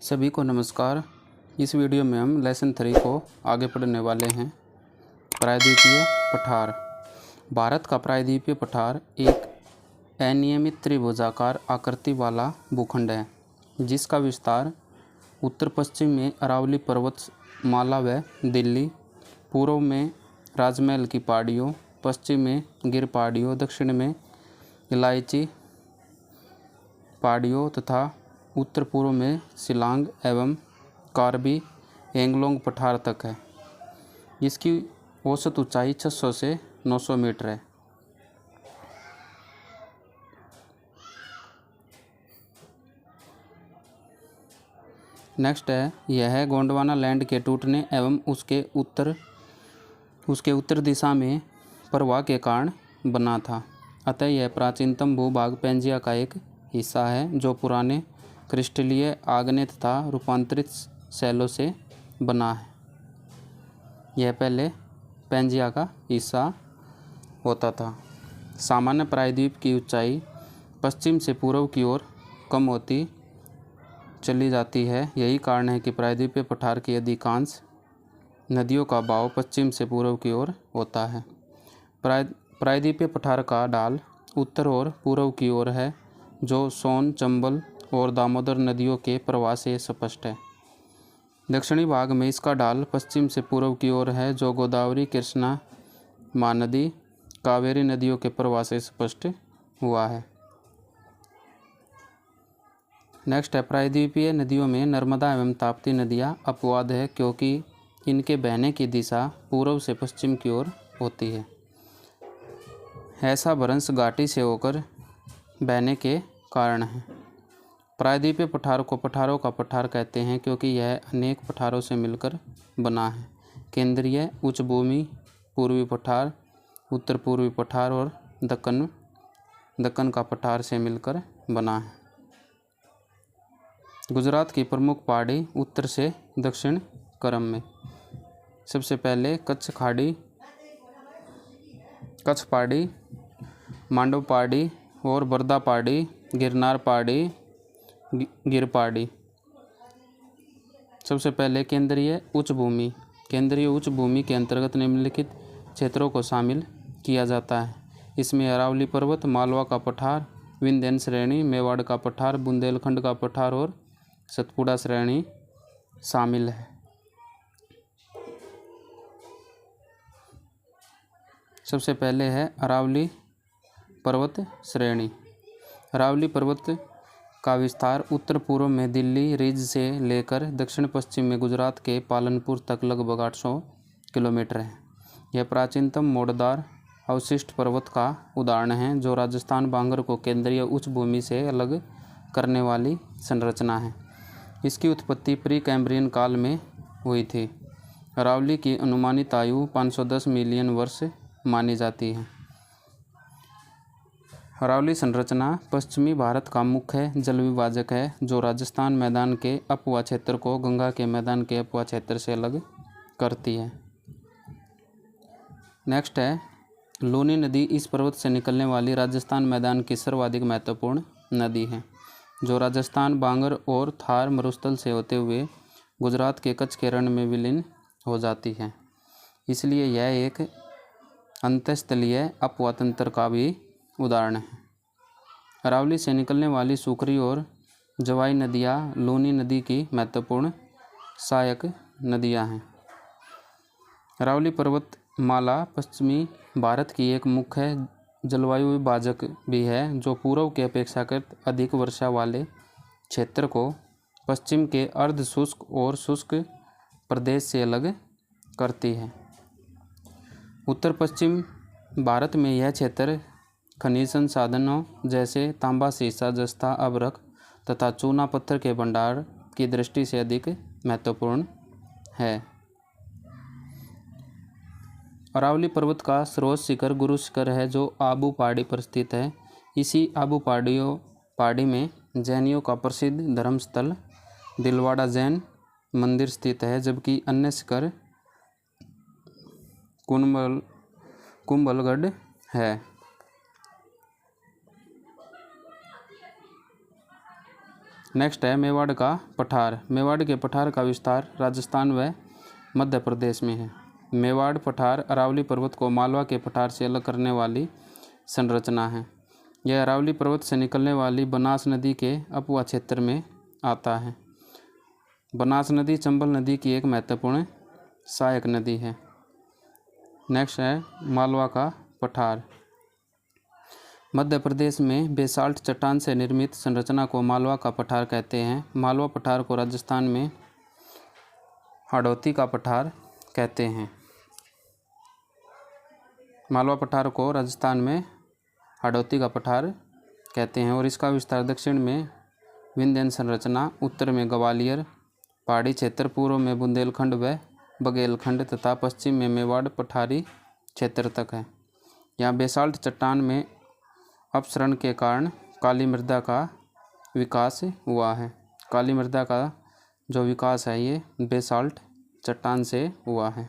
सभी को नमस्कार। इस वीडियो में हम लेसन 3 को आगे पढ़ने वाले हैं। प्रायद्वीपीय पठार। भारत का प्रायद्वीपीय पठार एक अनियमित त्रिभुजाकार आकृति वाला भूखंड है जिसका विस्तार उत्तर पश्चिम में अरावली पर्वतमाला व दिल्ली, पूर्व में राजमहल की पहाड़ियों, पश्चिम में गिर पहाड़ियों, दक्षिण में इलायची पहाड़ियों तथा उत्तर पूर्व में शिलांग एवं कार्बी एंगलोंग पठार तक है। इसकी औसत ऊंचाई 600 से 900 मीटर है। नेक्स्ट है, यह गोंडवाना लैंड के टूटने एवं उसके उत्तर दिशा में प्रवाह के कारण बना था। अतः यह प्राचीनतम भूभाग पेंजिया का एक हिस्सा है जो पुराने क्रिस्टलीय आग्नेय तथा रूपांतरित शैलों से बना है। यह पहले पेंजिया का हिस्सा होता था। सामान्य प्रायद्वीप की ऊंचाई पश्चिम से पूर्व की ओर कम होती चली जाती है। यही कारण है कि प्रायद्वीपीय पठार की अधिकांश नदियों का बहाव पश्चिम से पूर्व की ओर होता है। प्रायद्वीपीय पठार का ढाल उत्तर और पूर्व की ओर है जो सोन, चंबल और दामोदर नदियों के प्रवाह से स्पष्ट है। दक्षिणी भाग में इसका ढाल पश्चिम से पूर्व की ओर है जो गोदावरी, कृष्णा, महानदी, कावेरी नदियों के प्रवाह से स्पष्ट हुआ है। नेक्स्ट है, प्रायद्वीपीय नदियों में नर्मदा एवं ताप्ती नदियाँ अपवाद है क्योंकि इनके बहने की दिशा पूर्व से पश्चिम की ओर होती है। ऐसा भ्रंश घाटी से होकर बहने के कारण है। प्रायद्वीपीय पठार को पठारों का पठार कहते हैं क्योंकि यह अनेक पठारों से मिलकर बना है। केंद्रीय, उच्च भूमि, पूर्वी पठार, उत्तर पूर्वी पठार और दक्कन का पठार से मिलकर बना है। गुजरात की प्रमुख पहाड़ी उत्तर से दक्षिण क्रम में। सबसे पहले कच्छ पहाड़ी, मांडव पहाड़ी और बरदा पहाड़ी, गिरनार पहाड़ी, गिर पहाड़ी। सबसे पहले केंद्रीय उच्च भूमि। केंद्रीय उच्च भूमि के अंतर्गत निम्नलिखित क्षेत्रों को शामिल किया जाता है। इसमें अरावली पर्वत, मालवा का पठार, विंध्य श्रेणी, मेवाड़ का पठार, बुंदेलखंड का पठार और सतपुड़ा श्रेणी शामिल है। सबसे पहले है अरावली पर्वत श्रेणी। अरावली पर्वत का विस्तार उत्तर पूर्व में दिल्ली रिज से लेकर दक्षिण पश्चिम में गुजरात के पालनपुर तक लगभग 800 किलोमीटर है। यह प्राचीनतम मोड़दार अवशिष्ट पर्वत का उदाहरण है जो राजस्थान बांगर को केंद्रीय उच्च भूमि से अलग करने वाली संरचना है। इसकी उत्पत्ति प्री कैम्ब्रियन काल में हुई थी। अरावली की अनुमानित आयु 510 मिलियन वर्ष मानी जाती है। अरावली संरचना पश्चिमी भारत का मुख्य जल विभाजक है जो राजस्थान मैदान के अपवा क्षेत्र को गंगा के मैदान के अपवा क्षेत्र से अलग करती है। नेक्स्ट है, लूनी नदी इस पर्वत से निकलने वाली राजस्थान मैदान की सर्वाधिक महत्वपूर्ण नदी है जो राजस्थान बांगर और थार मरुस्थल से होते हुए गुजरात के कच्छ के रण में विलीन हो जाती है। इसलिए यह एक अंतःस्थलीय अपवा तंत्र का भी उदाहरण है। अरावली से निकलने वाली सूकरी और जवाई नदियाँ लूनी नदी की महत्वपूर्ण सहायक नदियाँ हैं। अरावली पर्वतमाला पश्चिमी भारत की एक मुख्य जलवायु विभाजक भी है जो पूर्व के अपेक्षाकृत अधिक वर्षा वाले क्षेत्र को पश्चिम के अर्ध शुष्क और शुष्क प्रदेश से अलग करती है। उत्तर पश्चिम भारत में यह क्षेत्र खनिज संसाधनों जैसे तांबा, सीसा, जस्ता, अभ्रक तथा चूना पत्थर के भंडार की दृष्टि से अधिक महत्वपूर्ण है। अरावली पर्वत का सर्वोच्च शिखर गुरु शिखर है जो आबू पहाड़ी पर स्थित है। इसी आबू पहाड़ी में जैनियों का प्रसिद्ध धर्मस्थल दिलवाड़ा जैन मंदिर स्थित है जबकि अन्य शिखर कुंभलगढ़ है। नेक्स्ट है मेवाड़ का पठार। मेवाड़ के पठार का विस्तार राजस्थान व मध्य प्रदेश में है। मेवाड़ पठार अरावली पर्वत को मालवा के पठार से अलग करने वाली संरचना है। यह अरावली पर्वत से निकलने वाली बनास नदी के अपवा क्षेत्र में आता है। बनास नदी चंबल नदी की एक महत्वपूर्ण सहायक नदी है। नेक्स्ट है मालवा का पठार। मध्य प्रदेश में बेसाल्ट चट्टान से निर्मित संरचना को मालवा का पठार कहते हैं। मालवा पठार को राजस्थान में हाड़ौती का पठार कहते हैं। मालवा पठार को राजस्थान में हाड़ौती का पठार कहते हैं और इसका विस्तार दक्षिण में विंध्यन संरचना, उत्तर में ग्वालियर पहाड़ी क्षेत्र, पूर्व में बुंदेलखंड व बघेलखंड तथा पश्चिम में मेवाड़ पठारी क्षेत्र तक है। यहाँ बेसाल्ट चट्टान में अपसरण के कारण काली मृदा का विकास हुआ है। काली मृदा का जो विकास है ये बेसाल्ट चट्टान से हुआ है।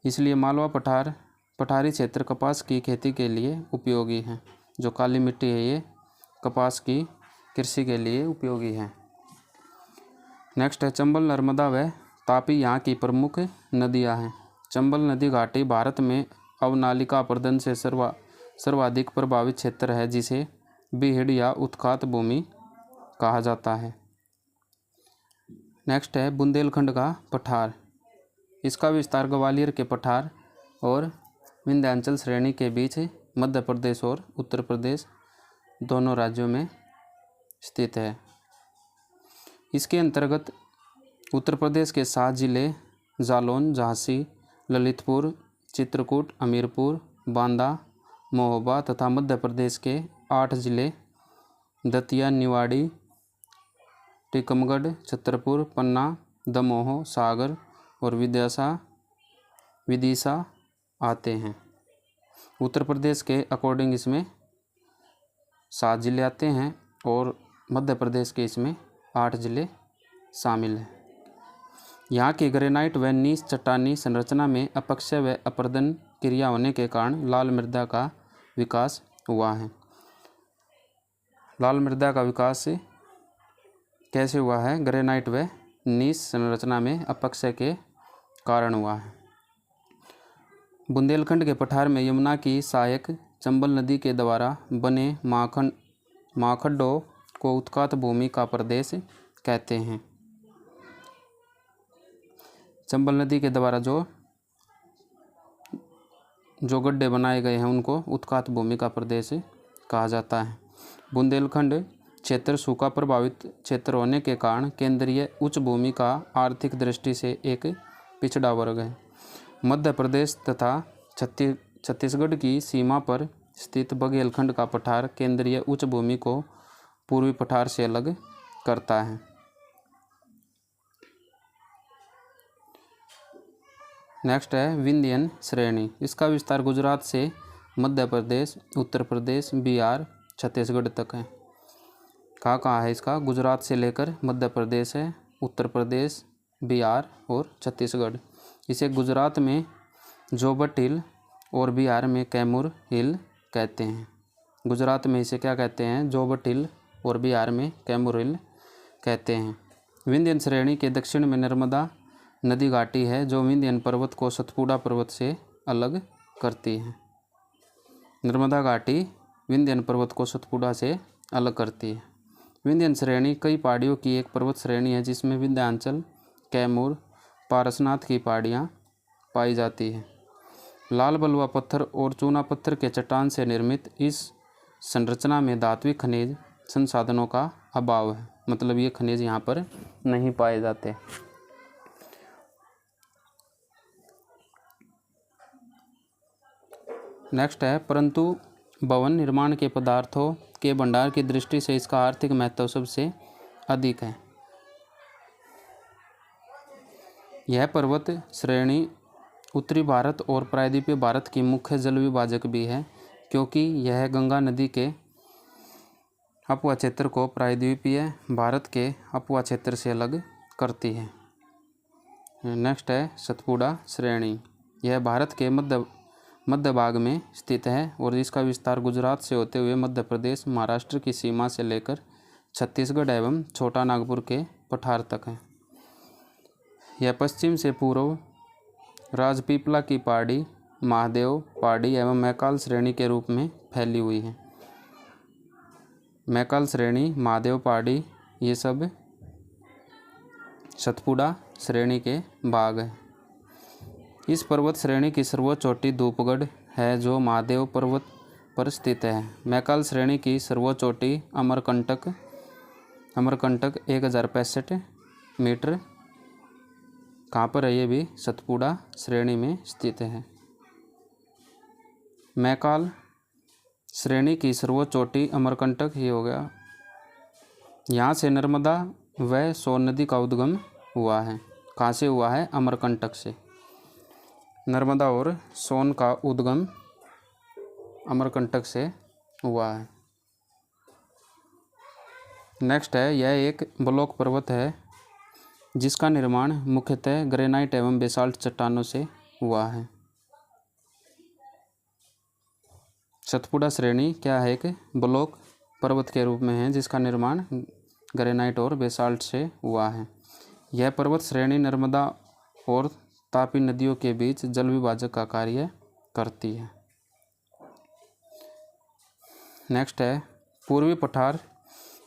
इसलिए मालवा पठार पठारी क्षेत्र कपास की खेती के लिए उपयोगी है। जो काली मिट्टी है ये कपास की कृषि के लिए उपयोगी है। नेक्स्ट है चंबल, नर्मदा व तापी यहाँ की प्रमुख नदियाँ हैं। चंबल नदी घाटी भारत में अवनालिका अपर्दन से सर्वाधिक प्रभावित क्षेत्र है, जिसे बीहड़ या उत्खात भूमि कहा जाता है। नेक्स्ट है बुंदेलखंड का पठार। इसका विस्तार ग्वालियर के पठार और विंध्याचल श्रेणी के बीच मध्य प्रदेश और उत्तर प्रदेश दोनों राज्यों में स्थित है। इसके अंतर्गत उत्तर प्रदेश के 7 जिले जालौन, झांसी, ललितपुर, चित्रकूट, हमीरपुर, बांदा, महोबा तथा मध्य प्रदेश के 8 जिले दतिया, निवाड़ी, टीकमगढ़, छतरपुर, पन्ना, दमोह, सागर और विदिशा आते हैं। उत्तर प्रदेश के अकॉर्डिंग इसमें 7 जिले आते हैं और मध्य प्रदेश के इसमें 8 जिले शामिल हैं। यहाँ की ग्रेनाइट व नीस चट्टानी संरचना में अपक्षय व अपर्दन क्रिया होने के कारण लाल मृदा का विकास हुआ है। लाल मृदा का विकास कैसे हुआ है? ग्रेनाइट व नीस संरचना में अपक्षय के कारण हुआ है। बुंदेलखंड के पठार में यमुना की सहायक चंबल नदी के द्वारा बने माखड्डों को उत्खात भूमि का प्रदेश कहते हैं। चंबल नदी के द्वारा जो गड्ढे बनाए गए हैं उनको उत्खात भूमि का प्रदेश कहा जाता है। बुंदेलखंड क्षेत्र सूखा प्रभावित क्षेत्र होने के कारण केंद्रीय उच्च भूमि का आर्थिक दृष्टि से एक पिछड़ा वर्ग है। मध्य प्रदेश तथा छत्तीसगढ़ की सीमा पर स्थित बघेलखंड का पठार केंद्रीय उच्च भूमि को पूर्वी पठार से अलग करता है। नेक्स्ट है विंध्यन श्रेणी। इसका विस्तार गुजरात से मध्य प्रदेश, उत्तर प्रदेश, बिहार, छत्तीसगढ़ तक है। कहाँ है इसका? गुजरात से लेकर मध्य प्रदेश है, उत्तर प्रदेश, बिहार और छत्तीसगढ़। इसे गुजरात में जोबट हिल और बिहार में कैमूर हिल कहते हैं। गुजरात में इसे क्या कहते हैं? जोबट हिल और बिहार में कैमूर हिल कहते हैं। विंध्यन श्रेणी के दक्षिण में नर्मदा नदी घाटी है, जो विंध्यन पर्वत को सतपुड़ा पर्वत से अलग करती है। नर्मदा घाटी विंध्यन पर्वत को सतपुड़ा से अलग करती है। विंध्यन श्रेणी कई पहाड़ियों की एक पर्वत श्रेणी है, जिसमें विंध्याचल, कैमूर, पारसनाथ की पहाड़ियाँ पाई जाती हैं। लाल बलुआ पत्थर और चूना पत्थर के चट्टान से निर्मित इस संरचना में धात्विक खनिज संसाधनों का अभाव है, मतलब ये खनिज यहाँ पर नहीं पाए जाते। नेक्स्ट है परंतु भवन निर्माण के पदार्थों के भंडार की दृष्टि से इसका आर्थिक महत्व सबसे अधिक है। यह पर्वत श्रेणी उत्तरी भारत और प्रायद्वीपीय भारत की मुख्य जल विभाजक भी है, क्योंकि यह गंगा नदी के अपवा क्षेत्र को प्रायद्वीपीय भारत के अपवा क्षेत्र से अलग करती है। नेक्स्ट है सतपुड़ा श्रेणी। यह भारत के मध्य भाग में स्थित है और इसका विस्तार गुजरात से होते हुए मध्य प्रदेश, महाराष्ट्र की सीमा से लेकर छत्तीसगढ़ एवं छोटा नागपुर के पठार तक है। यह पश्चिम से पूर्व राजपीपला की पहाड़ी, महादेव पहाड़ी एवं मैकाल श्रेणी के रूप में फैली हुई है। मैकाल श्रेणी, महादेव पहाड़ी, ये सब सतपुड़ा श्रेणी के भाग हैं। इस पर्वत श्रेणी की सर्वोच्च चोटी धूपगढ़ है जो महादेव पर्वत पर स्थित है। मैकाल श्रेणी की सर्वोच्च चोटी अमरकंटक 1065 मीटर, कहाँ पर है, ये भी सतपुड़ा श्रेणी में स्थित है। मैकाल श्रेणी की सर्वोच्च चोटी अमरकंटक, ये हो गया, यहाँ से नर्मदा व सोन नदी का उद्गम हुआ है। कहाँ से हुआ है? अमरकंटक से। नर्मदा और सोन का उद्गम अमरकंटक से हुआ है। नेक्स्ट है, यह एक ब्लॉक पर्वत है जिसका निर्माण मुख्यतः ग्रेनाइट एवं बेसाल्ट चट्टानों से हुआ है। सतपुड़ा श्रेणी क्या है? एक ब्लॉक पर्वत के रूप में है जिसका निर्माण ग्रेनाइट और बेसाल्ट से हुआ है। यह पर्वत श्रेणी नर्मदा और तापी नदियों के बीच जल विभाजक का कार्य करती है। नेक्स्ट है पूर्वी पठार।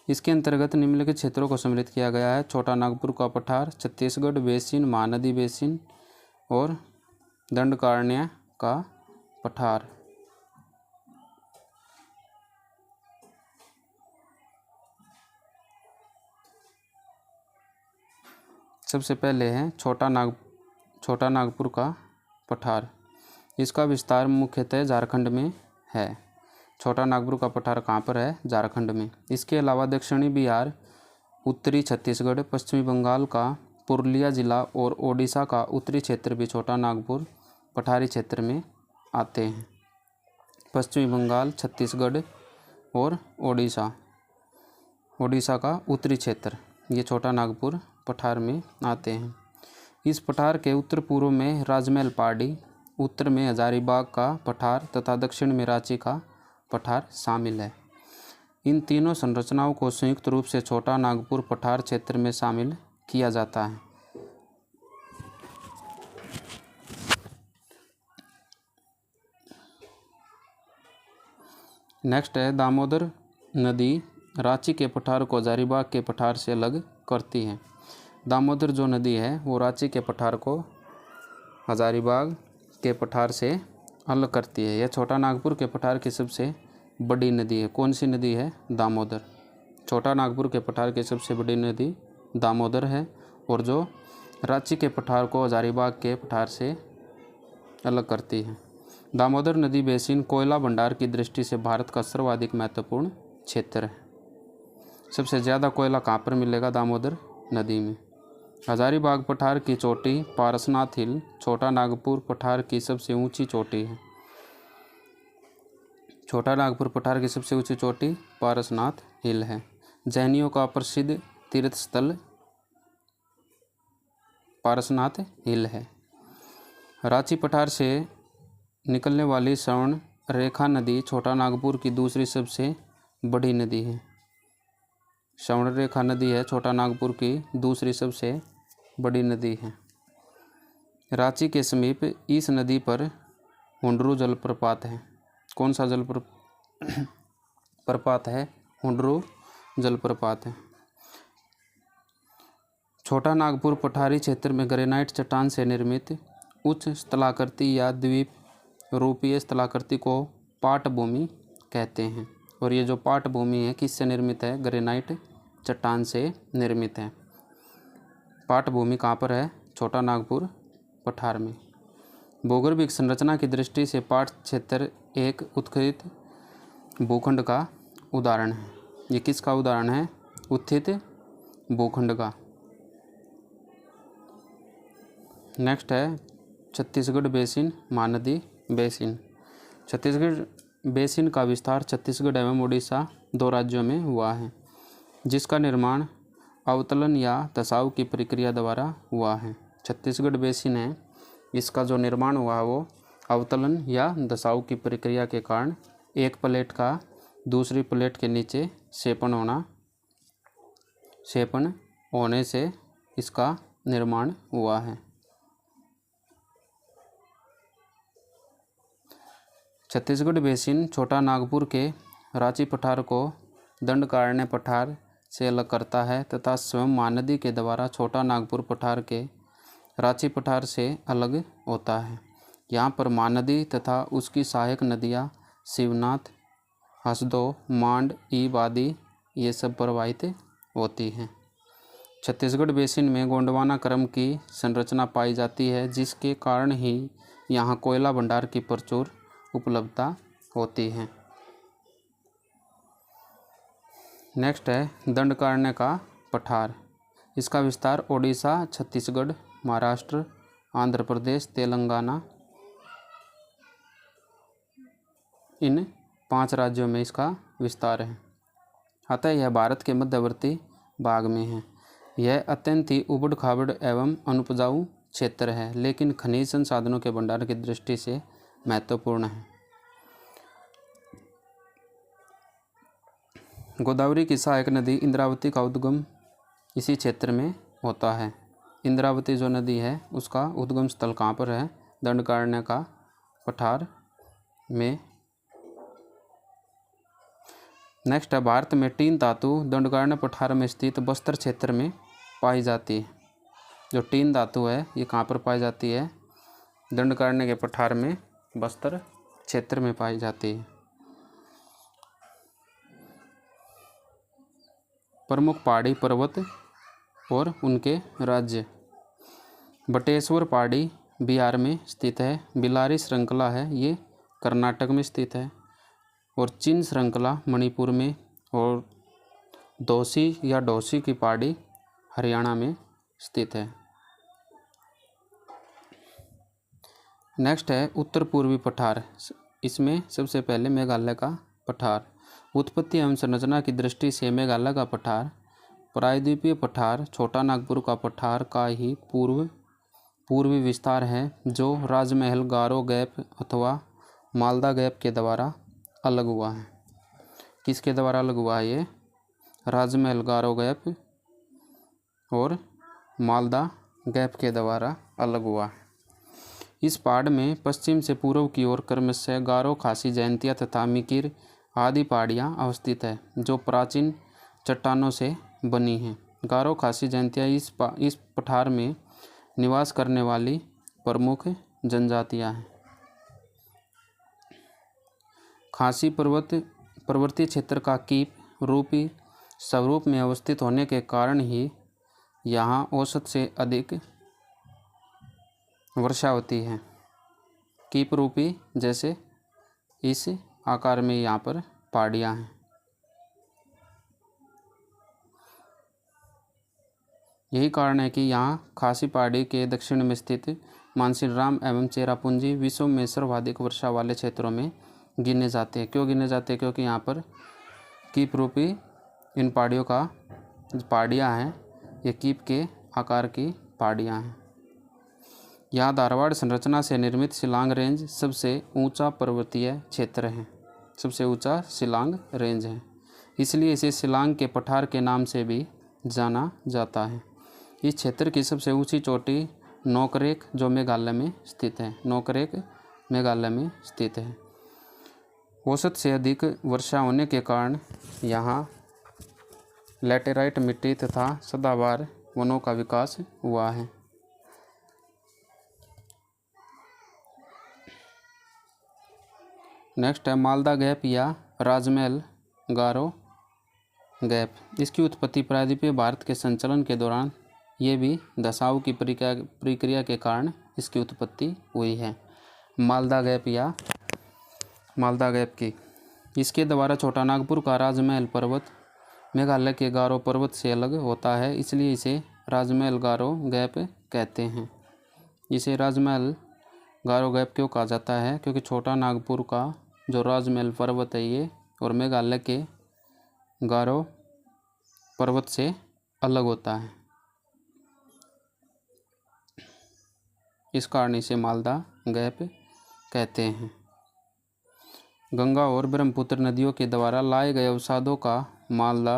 इसके अंतर्गत निम्नलिखित क्षेत्रों को सम्मिलित किया गया है। छोटा नागपुर का पठार, छत्तीसगढ़ बेसिन, महानदी बेसिन और दंडकारण्य का पठार। सबसे पहले है छोटा नागपुर का पठार। इसका विस्तार मुख्यतः झारखंड में है। छोटा नागपुर का पठार कहाँ पर है? झारखंड में। इसके अलावा दक्षिणी बिहार, उत्तरी छत्तीसगढ़, पश्चिमी बंगाल का पुरुलिया जिला और ओडिशा का उत्तरी क्षेत्र भी छोटा नागपुर पठारी क्षेत्र में आते हैं। पश्चिमी बंगाल, छत्तीसगढ़ और ओडिशा का उत्तरी क्षेत्र, ये छोटा नागपुर पठार में आते हैं। इस पठार के उत्तर पूर्व में राजमहल पहाड़ी, उत्तर में हजारीबाग का पठार तथा दक्षिण में रांची का पठार शामिल है। इन तीनों संरचनाओं को संयुक्त रूप से छोटा नागपुर पठार क्षेत्र में शामिल किया जाता है। नेक्स्ट है दामोदर नदी रांची के पठार को हजारीबाग के पठार से अलग करती है। दामोदर जो नदी है वो रांची के पठार को हजारीबाग के पठार से अलग करती है। यह छोटा नागपुर के पठार की सबसे बड़ी नदी है। कौन सी नदी है? दामोदर। छोटा नागपुर के पठार की सबसे बड़ी नदी दामोदर है और जो रांची के पठार को हजारीबाग के पठार से अलग करती है। दामोदर नदी बेसिन कोयला भंडार की दृष्टि से भारत का सर्वाधिक महत्वपूर्ण क्षेत्र है। सबसे ज़्यादा कोयला कहाँ पर मिलेगा? दामोदर नदी में। हजारीबाग पठार की चोटी पारसनाथ हिल छोटा नागपुर पठार की सबसे ऊंची चोटी है। छोटा नागपुर पठार की सबसे ऊंची चोटी पारसनाथ हिल है। जैनियों का प्रसिद्ध तीर्थ स्थल पारसनाथ हिल है। रांची पठार से निकलने वाली स्वर्ण रेखा नदी छोटा नागपुर की दूसरी सबसे बड़ी नदी है। स्वर्ण रेखा नदी है छोटा नागपुर की दूसरी सबसे बड़ी नदी है। रांची के समीप इस नदी पर हुंडरू जलप्रपात है। कौन सा प्रपात है? हुंडरू जलप्रपात है। छोटा नागपुर पठारी क्षेत्र में ग्रेनाइट चट्टान से निर्मित उच्च स्थलाकृति या द्वीप रूपीय स्थलाकृति को पाट भूमि कहते हैं। और ये जो पाट भूमि है किससे निर्मित है? ग्रेनाइट चट्टान से निर्मित है। पाट भूमि कहाँ पर है? छोटा नागपुर पठार में। भूगर्भिक संरचना की दृष्टि से पाट क्षेत्र एक उत्खित भूखंड का उदाहरण है। ये किसका उदाहरण है? उत्थित भूखंड का। नेक्स्ट है Chhattisgarh basin, Mahanadi basin. Chhattisgarh basin का विस्तार छत्तीसगढ़ एवं उड़ीसा दो राज्यों में हुआ है, जिसका निर्माण अवतलन या धसाव की प्रक्रिया द्वारा हुआ है। छत्तीसगढ़ बेसिन है, इसका जो निर्माण हुआ वो अवतलन या धसाव की प्रक्रिया के कारण एक प्लेट का दूसरी प्लेट के नीचे सेपन होना क्षेपण होने से इसका निर्माण हुआ है। छत्तीसगढ़ बेसिन छोटा नागपुर के रांची पठार को दंडकारण्य पठार से अलग करता है तथा स्वयं महानदी के द्वारा छोटा नागपुर पठार के रांची पठार से अलग होता है। यहाँ पर महानदी तथा उसकी सहायक नदियाँ शिवनाथ, हसदो, मांड, ईब आदि ये सब प्रवाहित होती हैं। छत्तीसगढ़ बेसिन में गोंडवाना क्रम की संरचना पाई जाती है, जिसके कारण ही यहाँ कोयला भंडार की प्रचुर उपलब्धता होती है। नेक्स्ट है दंडकारण्य का पठार। इसका विस्तार ओडिशा, छत्तीसगढ़, महाराष्ट्र, आंध्र प्रदेश, तेलंगाना इन 5 राज्यों में इसका विस्तार है। अतः यह भारत के मध्यवर्ती भाग में है। यह अत्यंत ही उबड़ खाबड़ एवं अनुपजाऊ क्षेत्र है, लेकिन खनिज संसाधनों के भंडार की दृष्टि से महत्वपूर्ण है। गोदावरी की सहायक नदी इंद्रावती का उद्गम इसी क्षेत्र में होता है। इंद्रावती जो नदी है उसका उद्गम स्थल कहाँ पर है? दंडकारण्य का पठार में। नेक्स्ट है भारत में टीन धातु दंडकारण्य पठार में स्थित बस्तर क्षेत्र में पाई जाती है। जो टीन धातु है ये कहाँ पर पाई जाती है? दंडकारण्य के पठार में, बस्तर क्षेत्र में पाई जाती है। प्रमुख पहाड़ी पर्वत और उनके राज्य। बटेश्वर पहाड़ी बिहार में स्थित है। बिलारी श्रृंखला है ये कर्नाटक में स्थित है। और चिन श्रृंखला मणिपुर में, और दोसी या डोसी की पहाड़ी हरियाणा में स्थित है। नेक्स्ट है उत्तर पूर्वी पठार। इसमें सबसे पहले मेघालय का पठार। उत्पत्ति एवं संरचना की दृष्टि से मेघालय का पठार प्रायद्वीपीय पठार छोटा नागपुर का पठार का ही पूर्वी विस्तार है, जो राजमहल गारो गैप अथवा मालदा गैप के द्वारा अलग हुआ है। किसके द्वारा अलग हुआ है ये? राजमहल गारो गैप और मालदा गैप के द्वारा अलग हुआ है। इस पहाड़ में पश्चिम से पूर्व की ओर क्रमशः गारो, खासी, जयंतिया तथा मिकिर आदि पहाड़ियाँ अवस्थित है, जो प्राचीन चट्टानों से बनी हैं। गारो, खासी, जयंतिया इस पठार में निवास करने वाली प्रमुख जनजातियाँ हैं। खासी पर्वतीय क्षेत्र का कीप रूपी स्वरूप में अवस्थित होने के कारण ही यहाँ औसत से अधिक वर्षा होती है। कीप रूपी जैसे इस आकार में यहाँ पर पहाड़ियाँ हैं। यही कारण है कि यहाँ खासी पहाड़ी के दक्षिण में स्थित मानसीराम एवं चेरापूंजी विश्व में सर्वाधिक वर्षा वाले क्षेत्रों में गिने जाते हैं। क्यों गिने जाते हैं? क्योंकि यहाँ पर कीप रूपी इन पहाड़ियाँ हैं, ये कीप के आकार की पहाड़ियाँ हैं। यहाँ धारवाड़ संरचना से निर्मित शिलांग रेंज सबसे ऊंचा पर्वतीय क्षेत्र है, सबसे ऊंचा शिलांग रेंज है, इसलिए इसे शिलांग के पठार के नाम से भी जाना जाता है। इस क्षेत्र की सबसे ऊंची चोटी नोकरेक जो मेघालय में स्थित है, नोकरेक मेघालय में स्थित है। औसत से अधिक वर्षा होने के कारण यहाँ लैटेराइट मिट्टी तथा सदाबहार वनों का विकास हुआ है। नेक्स्ट है मालदा गैप या राजमहल गारो गैप। इसकी उत्पत्ति प्रायद्वीपीय भारत के संचलन के दौरान ये भी दशाओं की प्रक्रिया के कारण इसकी उत्पत्ति हुई है। मालदा गैप या मालदा गैप की इसके द्वारा छोटा नागपुर का राजमहल पर्वत मेघालय के गारो पर्वत से अलग होता है, इसलिए इसे राजमहल गारो गैप कहते हैं। इसे राजमहल गारो गैप क्यों कहा जाता है? क्योंकि छोटा नागपुर का जो राजमहल पर्वत है ये और मेघालय के गारो पर्वत से अलग होता है, इस कारण इसे मालदा गैप कहते हैं। गंगा और ब्रह्मपुत्र नदियों के द्वारा लाए गए अवसादों का मालदा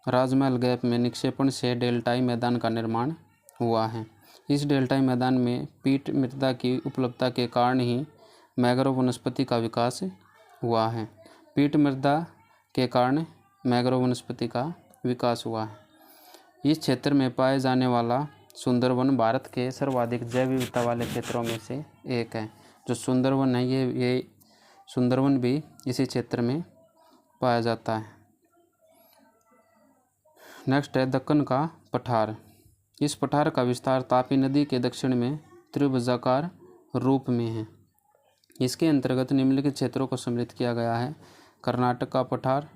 राजमहल गैप में निक्षेपण से डेल्टाई मैदान का निर्माण हुआ है। इस डेल्टाई मैदान में पीट मृदा की उपलब्धता के कारण ही मैंग्रोव वनस्पति का विकास हुआ है। पीट मृदा के कारण मैंग्रोव वनस्पति का विकास हुआ है। इस क्षेत्र में पाए जाने वाला सुंदरवन भारत के सर्वाधिक जैव विविधता वाले क्षेत्रों में से एक है। जो सुंदरवन है ये सुंदरवन भी इसी क्षेत्र में पाया जाता है। नेक्स्ट है दक्कन का पठार। इस पठार का विस्तार तापी नदी के दक्षिण में त्रिभुजाकार रूप में है। इसके अंतर्गत निम्नलिखित क्षेत्रों को सम्मिलित किया गया है: कर्नाटक का पठार,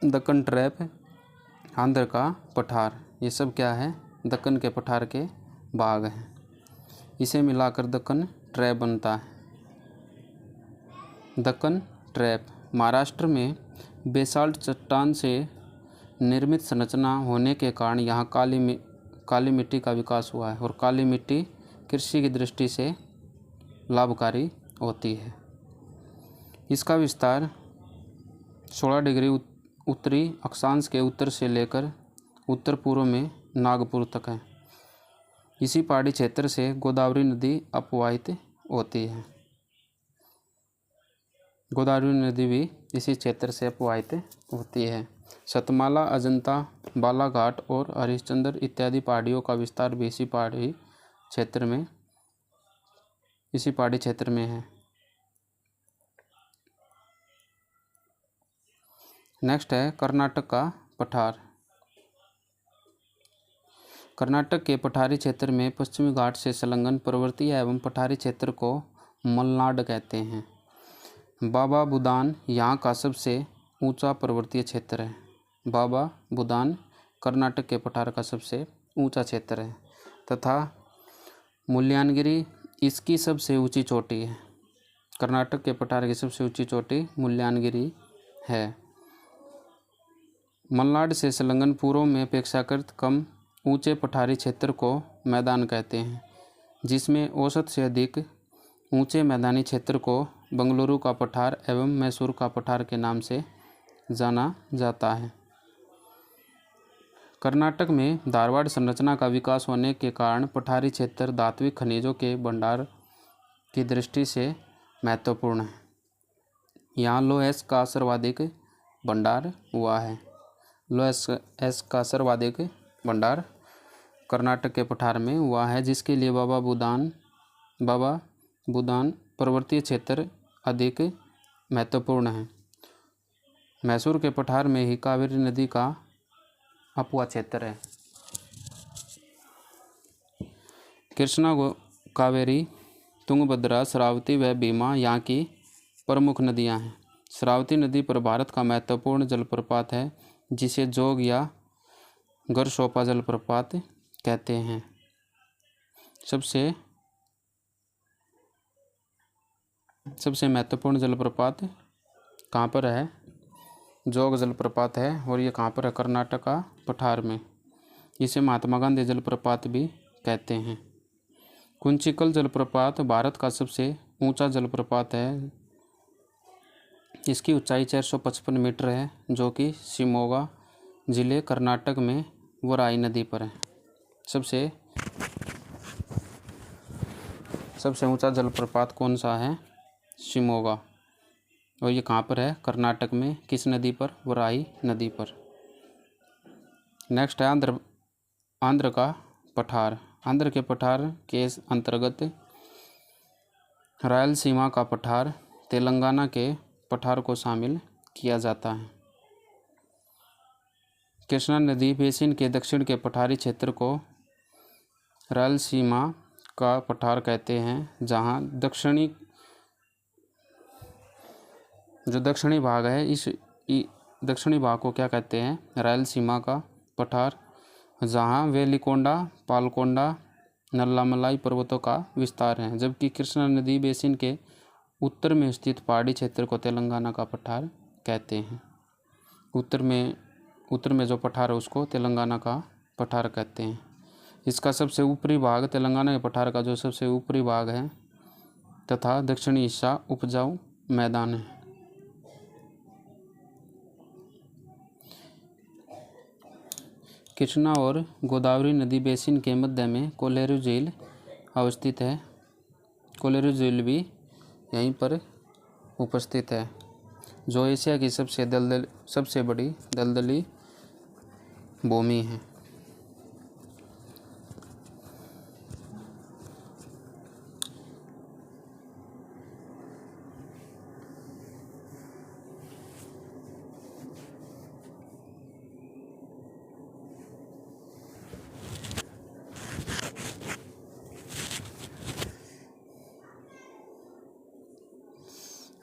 दक्कन ट्रैप, आंध्र का पठार। ये सब क्या है? दक्कन के पठार के भाग हैं। इसे मिलाकर दक्कन ट्रैप बनता है। दक्कन ट्रैप महाराष्ट्र में बेसाल्ट चट्टान से निर्मित संरचना होने के कारण यहाँ काली मिट्टी का विकास हुआ है और काली मिट्टी कृषि की दृष्टि से लाभकारी होती है। इसका विस्तार 16 डिग्री उत्तरी अक्षांश के उत्तर से लेकर उत्तर पूर्व में नागपुर तक है। इसी पहाड़ी क्षेत्र से गोदावरी नदी अपवाहित होती है। गोदावरी नदी भी इसी क्षेत्र से अपवाहित होती है। सतमाला, अजंता, बालाघाट और हरिश्चंद्र इत्यादि पहाड़ियों का विस्तार भी इसी पहाड़ी क्षेत्र में है। नेक्स्ट है कर्नाटक का पठार। कर्नाटक के पठारी क्षेत्र में पश्चिमी घाट से संलग्न पर्वतीय एवं पठारी क्षेत्र को मलनाड कहते हैं। बाबा बुदान यहाँ का सबसे ऊंचा पर्वतीय क्षेत्र है। बाबा बुदान कर्नाटक के पठार का सबसे ऊंचा क्षेत्र है तथा मुल्यानगिरी इसकी सबसे ऊंची चोटी है। कर्नाटक के पठार की सबसे ऊंची चोटी मुल्यानगिरी है। मलनाड से संलग्न पूर्व में अपेक्षाकृत कम ऊंचे पठारी क्षेत्र को मैदान कहते हैं, जिसमें औसत से अधिक ऊंचे मैदानी क्षेत्र को बंगलुरु का पठार एवं मैसूर का पठार के नाम से जाना जाता है। कर्नाटक में धारवाड़ संरचना का विकास होने के कारण पठारी क्षेत्र धात्विक खनिजों के भंडार की दृष्टि से महत्वपूर्ण है। यहाँ लोह का सर्वाधिक भंडार हुआ है। लोह का सर्वाधिक भंडार कर्नाटक के पठार में हुआ है, जिसके लिए बाबा बुदान पर्वतीय क्षेत्र अधिक महत्वपूर्ण है। मैसूर के पठार में ही कावेरी नदी का अपवा क्षेत्र है। कृष्णा, कावेरी, तुंगभद्रा, श्रावती व भीमा यहाँ की प्रमुख नदियाँ हैं। श्रावती नदी पर भारत का महत्वपूर्ण जलप्रपात है, जिसे जोग या गरसोपा जलप्रपात कहते हैं। सबसे महत्वपूर्ण जलप्रपात कहाँ पर है? जोग जलप्रपात है और ये कहाँ पर है? कर्नाटक का पठार में। इसे महात्मा गांधी जलप्रपात भी कहते हैं। कुंचिकल जलप्रपात भारत का सबसे ऊंचा जलप्रपात है। इसकी ऊंचाई 455 मीटर है, जो कि शिमोगा जिले कर्नाटक में वराई नदी पर है। सबसे ऊंचा जलप्रपात कौन सा है? शिमोगा। और ये कहाँ पर है? कर्नाटक में। किस नदी पर? वराई नदी पर। नेक्स्ट है आंध्र का पठार। आंध्र के पठार के अंतर्गत रायलसीमा का पठार, तेलंगाना के पठार को शामिल किया जाता है। कृष्णा नदी बेसिन के दक्षिण के पठारी क्षेत्र को रायलसीमा का पठार कहते हैं, जहाँ दक्षिणी भाग है, इस दक्षिणी भाग को क्या कहते हैं? रायलसीमा का पठार, जहाँ वेलिकोंडा, पालकोंडा, नल्लामलाई पर्वतों का विस्तार है। जबकि कृष्णा नदी बेसिन के उत्तर में स्थित पहाड़ी क्षेत्र को तेलंगाना का पठार कहते हैं। उत्तर में जो पठार है उसको तेलंगाना का पठार कहते हैं। इसका सबसे ऊपरी भाग, तेलंगाना के पठार का जो सबसे ऊपरी भाग है तथा दक्षिणी हिस्सा उपजाऊ मैदान है। कृष्णा और गोदावरी नदी बेसिन के मध्य में कोलेरू झील अवस्थित है। कोलेरू झील भी यहीं पर उपस्थित है, जो एशिया की सबसे बड़ी दलदली भूमि है।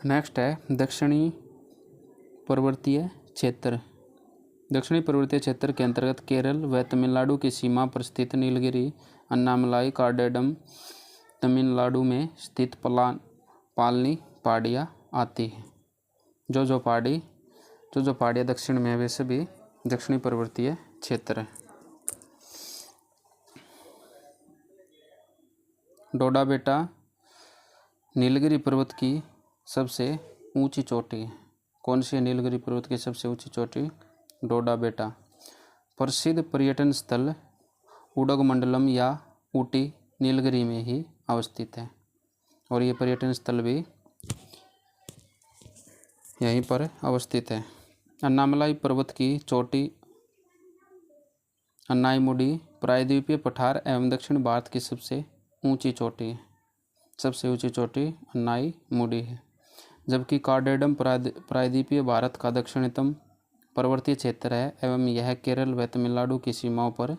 नेक्स्ट है दक्षिणी पर्वतीय क्षेत्र। दक्षिणी पर्वतीय क्षेत्र के अंतर्गत केरल व तमिलनाडु की सीमा पर स्थित नीलगिरी, अन्नामलाई, कार्डेडम, तमिलनाडु में स्थित पालनी पहाड़ियाँ आती हैं। जो पहाड़ियाँ दक्षिण में है वे सभी दक्षिणी पर्वतीय क्षेत्र है। डोडा बेटा नीलगिरी पर्वत की सबसे ऊंची चोटी है। कौन सी है नीलगिरी पर्वत की सबसे ऊंची चोटी? डोडा बेटा। प्रसिद्ध पर्यटन स्थल उडगमंडलम या ऊटी नीलगिरी में ही अवस्थित है, और ये पर्यटन स्थल भी यहीं पर अवस्थित है। अन्नामलाई पर्वत की चोटी अन्नाईमुडी प्रायद्वीपीय पठार एवं दक्षिण भारत की सबसे ऊंची चोटी है। सबसे ऊंची चोटी अन्नाईमुडी है, जबकि कार्डेडम प्रायद्वीपीय भारत का दक्षिणतम पर्वतीय क्षेत्र है एवं यह केरल व तमिलनाडु की सीमाओं पर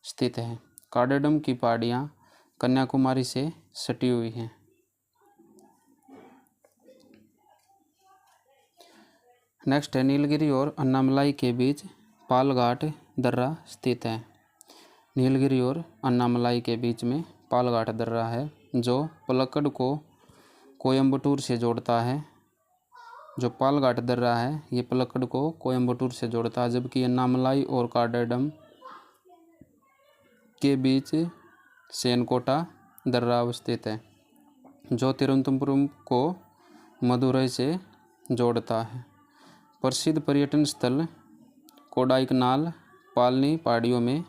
स्थित है। कार्डेडम की पहाड़ियाँ कन्याकुमारी से सटी हुई हैं। नेक्स्ट है नीलगिरी और अन्नामलाई के बीच पालघाट दर्रा स्थित है। नीलगिरी और अन्नामलाई के बीच में पालघाट दर्रा है, जो पलक्कड़ को कोयम्बटूर से जोड़ता है। जो पालघाट दर्रा है ये पलक्कड़ को कोयम्बटूर से जोड़ता है, जबकि अन्नामलाई और कार्डेडम के बीच सेनकोटा दर्रा अवस्थित है, जो तिरुवनंतपुरम को मदुरई से जोड़ता है। प्रसिद्ध पर्यटन स्थल कोडाईकनाल पालनी पहाड़ियों में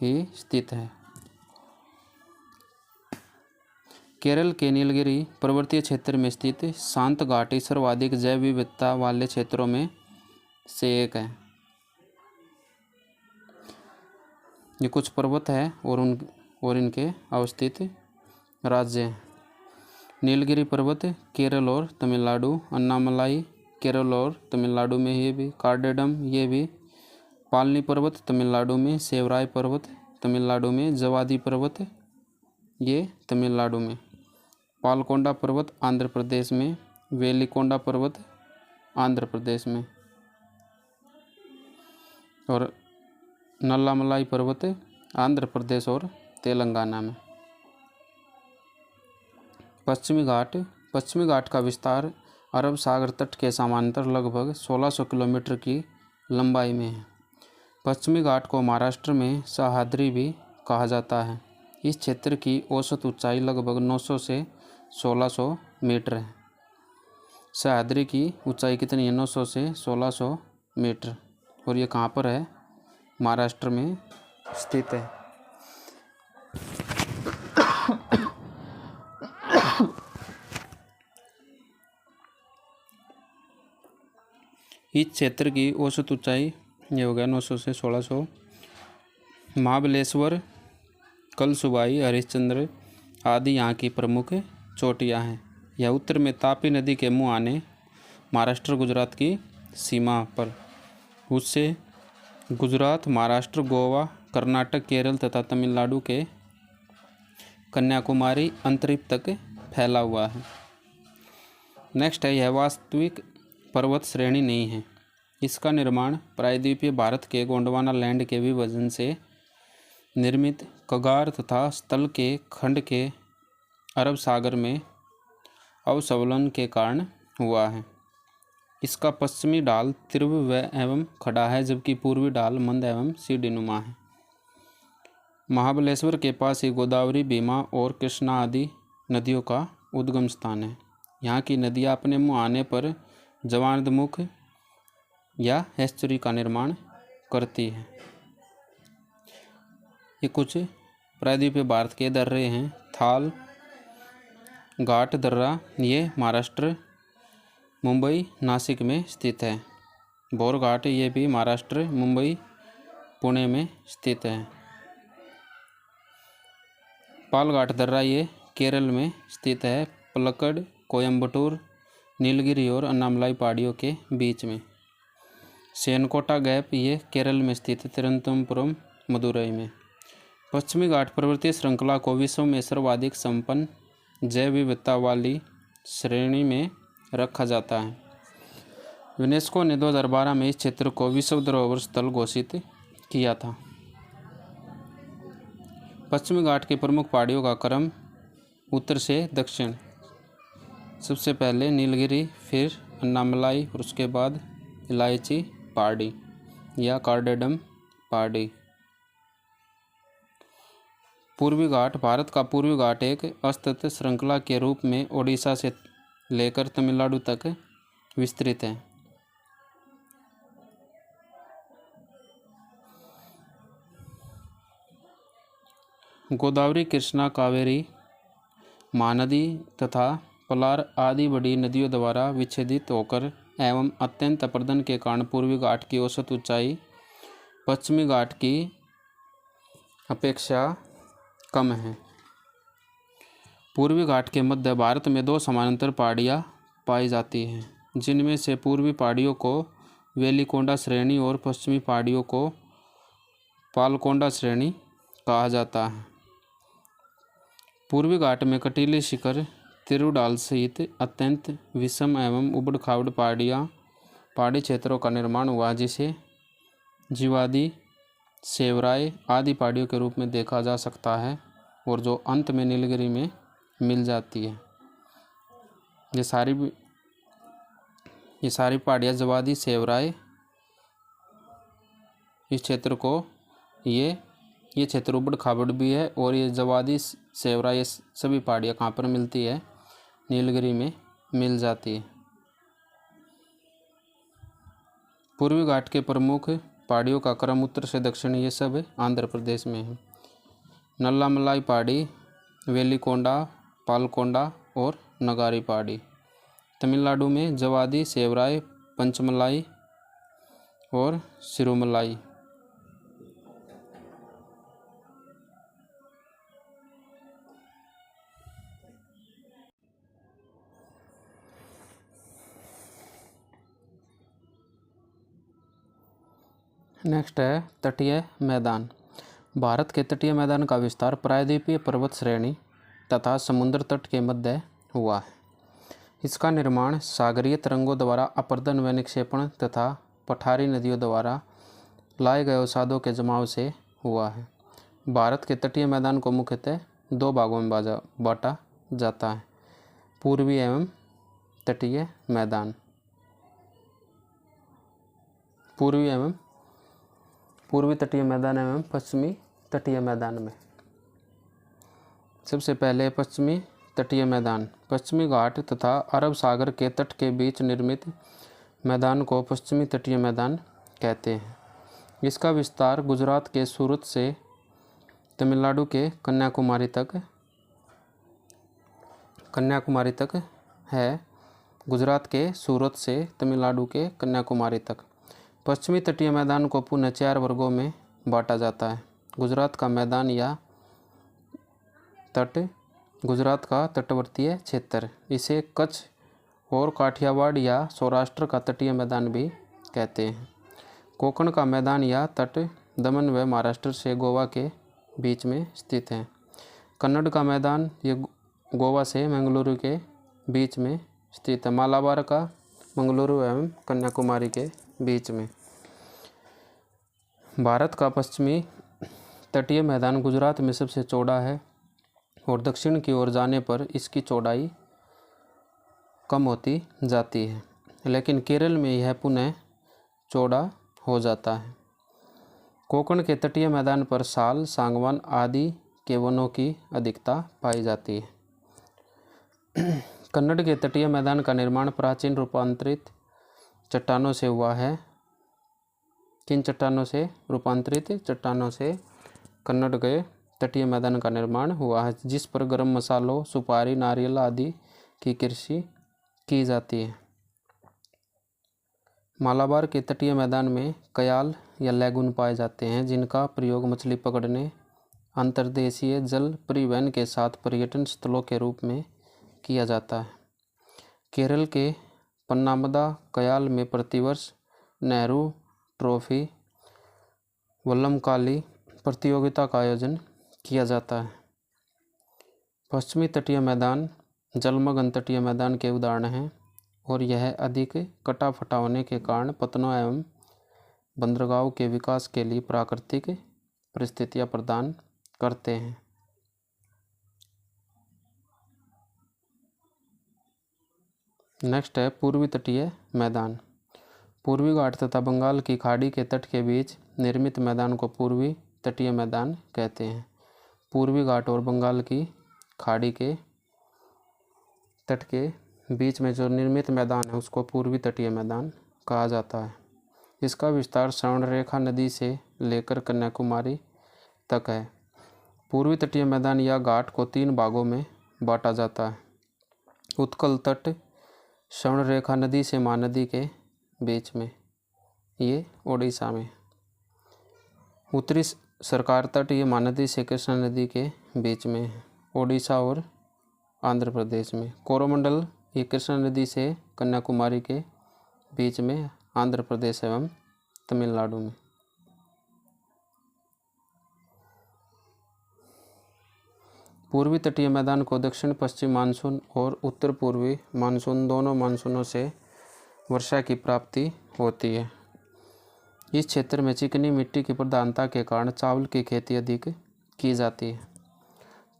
ही स्थित है। केरल के नीलगिरी पर्वतीय क्षेत्र में स्थित शांत घाटी सर्वाधिक जैव विविधता वाले क्षेत्रों में से एक है। ये कुछ पर्वत है और इनके अवस्थित राज्य हैं। नीलगिरी पर्वत केरल और तमिलनाडु, अन्नामलाई केरल और तमिलनाडु में, ये भी कार्डेडम ये भी, पालनी पर्वत तमिलनाडु में, सेवराय पर्वत तमिलनाडु में, जवादी पर्वत ये तमिलनाडु में, पालकोंडा पर्वत आंध्र प्रदेश में, वेलिकोंडा पर्वत आंध्र प्रदेश में, और नल्लामलाई पर्वत आंध्र प्रदेश और तेलंगाना में। पश्चिमी घाट का विस्तार अरब सागर तट के समांतर लगभग 1600 किलोमीटर की लंबाई में है। पश्चिमी घाट को महाराष्ट्र में सह्याद्री भी कहा जाता है। इस क्षेत्र की औसत ऊंचाई लगभग 900 से 1600 मीटर है। सह्याद्री की ऊंचाई कितनी है? 900 से 1600 मीटर। और ये कहाँ पर है? महाराष्ट्र में स्थित है। इस क्षेत्र की औसत ऊंचाई ये हो गया 900 से 1600। महाबलेश्वर, कलसुबाई, हरिश्चंद्र आदि यहाँ की प्रमुख चोटियाँ हैं। यह उत्तर में तापी नदी के मुँह आने महाराष्ट्र गुजरात की सीमा पर, उससे गुजरात, महाराष्ट्र, गोवा, कर्नाटक, केरल तथा तमिलनाडु के कन्याकुमारी अंतरिक्ष तक फैला हुआ है। नेक्स्ट है, यह वास्तविक पर्वत श्रेणी नहीं है। इसका निर्माण प्रायद्वीपीय भारत के गोंडवाना लैंड के विभाजन से निर्मित कगार तथा स्थल के खंड के अरब सागर में अवसवलन के कारण हुआ है। इसका पश्चिमी ढाल तीव्र एवं खड़ा है, जबकि पूर्वी ढाल मंद एवं सीढ़ीनुमा है। महाबलेश्वर के पास ही गोदावरी, भीमा और कृष्णा आदि नदियों का उद्गम स्थान है। यहाँ की नदियाँ अपने मुँह आने पर जवारमुख या एस्चुरी का निर्माण करती है। ये कुछ प्रायद्वीपीय भारत के दर्रे हैं। थाल घाट दर्रा ये महाराष्ट्र मुंबई नासिक में स्थित है। भोर घाट ये भी महाराष्ट्र मुंबई पुणे में स्थित है। पालघाट दर्रा ये केरल में स्थित है, पलक्कड़, कोयम्बटूर, नीलगिरी और अन्नामलाई पहाड़ियों के बीच में। सेनकोटा गैप ये केरल में स्थित है, तिरुवनंतपुरम मदुरई में। पश्चिमी घाट पर्वतीय श्रृंखला को विश्व में सर्वाधिक संपन्न जैव विविधता वाली श्रेणी में रखा जाता है। यूनेस्को ने 2012 में इस क्षेत्र को विश्व धरोहर स्थल घोषित किया था। पश्चिमी घाट की प्रमुख पहाड़ियों का क्रम उत्तर से दक्षिण। सबसे पहले नीलगिरी, फिर अन्नामलाई और उसके बाद इलायची पहाड़ी या कार्डेडम पहाड़ी। पूर्वी घाट भारत का पूर्वी घाट एक असतत श्रृंखला के रूप में ओडिशा से लेकर तमिलनाडु तक विस्तृत है। गोदावरी, कृष्णा, कावेरी, महानदी तथा पलार आदि बड़ी नदियों द्वारा विच्छेदित होकर एवं अत्यंत अपर्दन के कारण पूर्वी घाट की औसत ऊंचाई पश्चिमी घाट की अपेक्षा कम है। पूर्वी घाट के मध्य भारत में 2 समानांतर पहाड़ियाँ पाई जाती हैं, जिनमें से पूर्वी पहाड़ियों को वेलिकोंडा श्रेणी और पश्चिमी पहाड़ियों को पालकोंडा श्रेणी कहा जाता है। पूर्वी घाट में कटीले शिखर, तिरुडाल सहित अत्यंत विषम एवं उबड़ खाबड़ पहाड़ी क्षेत्रों का निर्माण हुआ, जिसे जीवादी, सेवराय आदि पहाड़ियों के रूप में देखा जा सकता है और जो अंत में नीलगिरी में मिल जाती है। ये सारी पहाड़ियाँ जवादी, सेवराय इस क्षेत्र को ये क्षेत्र उबड़ खाबड़ भी है और ये जवादी, सेवराय ये सभी पहाड़ियाँ कहाँ पर मिलती है? नीलगिरी में मिल जाती है। पूर्वी घाट के प्रमुख पहाड़ियों का क्रम उत्तर से दक्षिण ये सब आंध्र प्रदेश में है। नल्लामलाई पहाड़ी, वेलिकोंडा, पालकोंडा और नगारी पहाड़ी। तमिलनाडु में जवादी, सेवराय, पंचमलाई और सिरुमलाई। नेक्स्ट है तटीय मैदान। भारत के तटीय मैदान का विस्तार प्रायद्वीपीय पर्वत श्रेणी तथा समुद्र तट के मध्य हुआ है। इसका निर्माण सागरीय तरंगों द्वारा अपर्दन व निक्षेपण तथा पठारी नदियों द्वारा लाए गए अवसादों के जमाव से हुआ है। भारत के तटीय मैदान को मुख्यतः 2 भागों में बांटा जाता है: पूर्वी एवं तटीय मैदान। पूर्वी तटीय मैदान एवं पश्चिमी तटीय मैदान में। सबसे पहले पश्चिमी तटीय मैदान। पश्चिमी घाट तथा अरब सागर के तट के बीच निर्मित मैदान को पश्चिमी तटीय मैदान कहते हैं। इसका विस्तार गुजरात के सूरत से तमिलनाडु के कन्याकुमारी तक है। गुजरात के सूरत से तमिलनाडु के कन्याकुमारी तक। पश्चिमी तटीय मैदान को पुनः 4 वर्गों में बांटा जाता है। गुजरात का मैदान या तट, गुजरात का तटवर्तीय क्षेत्र, इसे कच्छ और काठियावाड़ या सौराष्ट्र का तटीय मैदान भी कहते हैं। कोंकण का मैदान या तट दमन व महाराष्ट्र से गोवा के बीच में स्थित है। कन्नड़ का मैदान ये गोवा से मंगलुरु के बीच में स्थित है। मालाबार का मंगलुरु एवं कन्याकुमारी के बीच में। भारत का पश्चिमी तटीय मैदान गुजरात में सबसे चौड़ा है और दक्षिण की ओर जाने पर इसकी चौड़ाई कम होती जाती है, लेकिन केरल में यह पुनः चौड़ा हो जाता है। कोंकण के तटीय मैदान पर साल, सागवान आदि के वनों की अधिकता पाई जाती है। कन्नड़ के तटीय मैदान का निर्माण प्राचीन रूपांतरित चट्टानों से हुआ है। किन चट्टानों से? रूपांतरित चट्टानों से कन्नड़ के तटीय मैदान का निर्माण हुआ है, जिस पर गर्म मसालों, सुपारी, नारियल आदि की कृषि की जाती है। मालाबार के तटीय मैदान में कयाल या लैगून पाए जाते हैं, जिनका प्रयोग मछली पकड़ने, अंतर्देशीय जल परिवहन के साथ पर्यटन स्थलों के रूप में किया जाता है। केरल के पन्नामदा कयाल में प्रतिवर्ष नेहरू ट्रॉफी वल्लमकाली प्रतियोगिता का आयोजन किया जाता है। पश्चिमी तटीय मैदान जलमग्न तटीय मैदान के उदाहरण हैं और यह अधिक कटा फटा होने के कारण पतनों एवं बंदरगाहों के विकास के लिए प्राकृतिक परिस्थितियां प्रदान करते हैं। नेक्स्ट है पूर्वी तटीय मैदान। पूर्वी घाट तथा बंगाल की खाड़ी के तट के बीच निर्मित मैदान को पूर्वी तटीय मैदान कहते हैं। पूर्वी घाट और बंगाल की खाड़ी के तट के बीच में जो निर्मित मैदान है उसको पूर्वी तटीय मैदान कहा जाता है। इसका विस्तार श्रवण रेखा नदी से लेकर कन्याकुमारी तक है। पूर्वी तटीय मैदान या घाट को 3 भागों में बांटा जाता है। उत्कल तट श्रवण रेखा नदी से महानदी के बीच में, ये ओडिशा में। उत्तरी सरकार तट ये महानदी से कृष्णा नदी के बीच में है, ओडिशा और आंध्र प्रदेश में। कोरोमंडल ये कृष्णा नदी से कन्याकुमारी के बीच में, आंध्र प्रदेश एवं तमिलनाडु में। पूर्वी तटीय मैदान को दक्षिण पश्चिम मानसून और उत्तर पूर्वी मानसून दोनों मानसूनों से वर्षा की प्राप्ति होती है। इस क्षेत्र में चिकनी मिट्टी की प्रधानता के कारण चावल की खेती अधिक की जाती है।